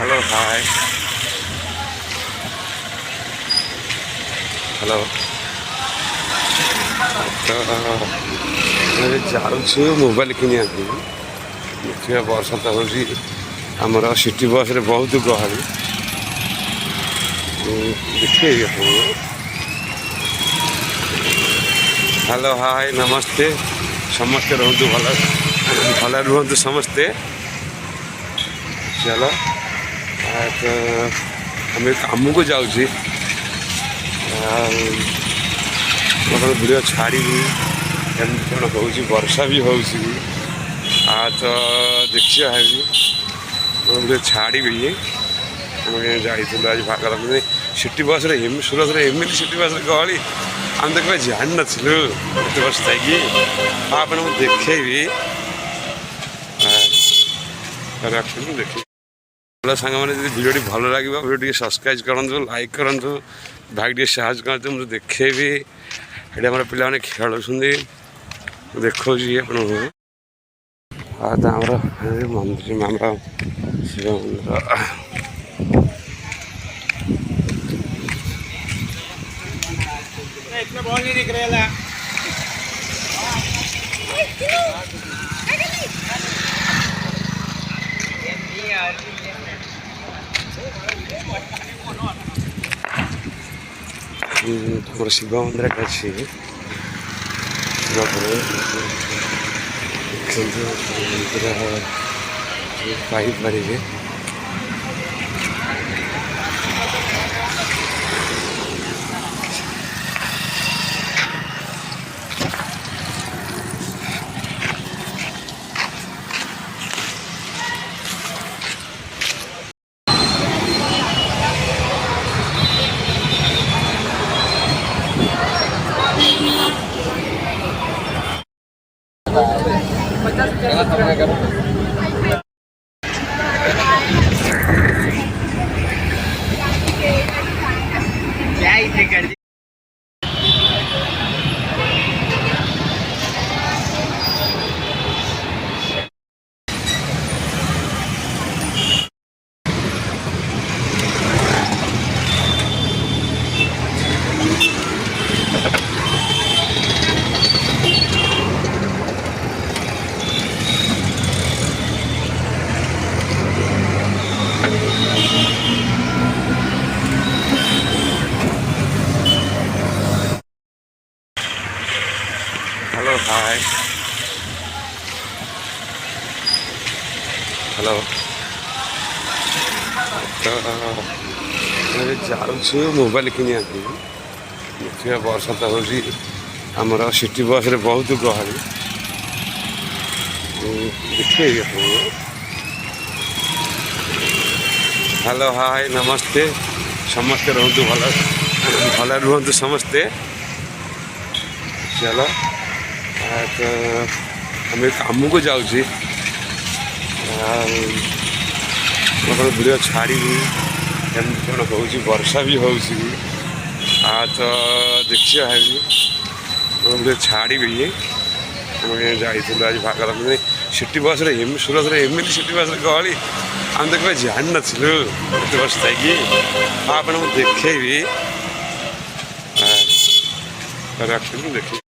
hello hi hello तो जाऊँ mobile किनिया देखिए वर्षा तो हूँ आमर सिटी बस रे बहुत गहली देखिए हेलो हाय नमस्ते समस्ते रुहतु भल भल रुहतु समस्ते चलो तो आम कम को जाऊँ वीडियो छाड़ी एमती कौन हो वर्षा भी हो तो देखिए वीडियो छाड़ी जाइए आज भाग सिटी बस सूरत एमती सिटी बस गहली आम तो कहीं जान नलु एत वर्ष थी आपन देखेबी देखिए सांग मैंने वीडियो भल लगे वीडियो सब्सक्राइब करूँ लाइक करूँ भाई टे साहस करते मुझे देखेबी ये आम पे खेल देखा मंदिर आम शिव मंदिर शिव मंदिर अच्छी मंदिर पारे हेलो हाय हेलो तो जाऊँ मोबाइल किनिया देखिए वर्षा तो हूँ आमर सिटी बस रे बहुत गहली देखिए हेलो हाय नमस्ते समस्ते रुहतु भल भल रुहतु समस्ते चलो तो आम कम को जाऊँ वीडियो छाड़ी एमती कौन हो वर्षा भी हो तो देखिए वीडियो छाड़ी जाइए आज भाग सिटी बस सूरत एमती सिटी बस गहली आम तो कहीं जान नलु एत वर्ष थी आपन देखेबी देखिए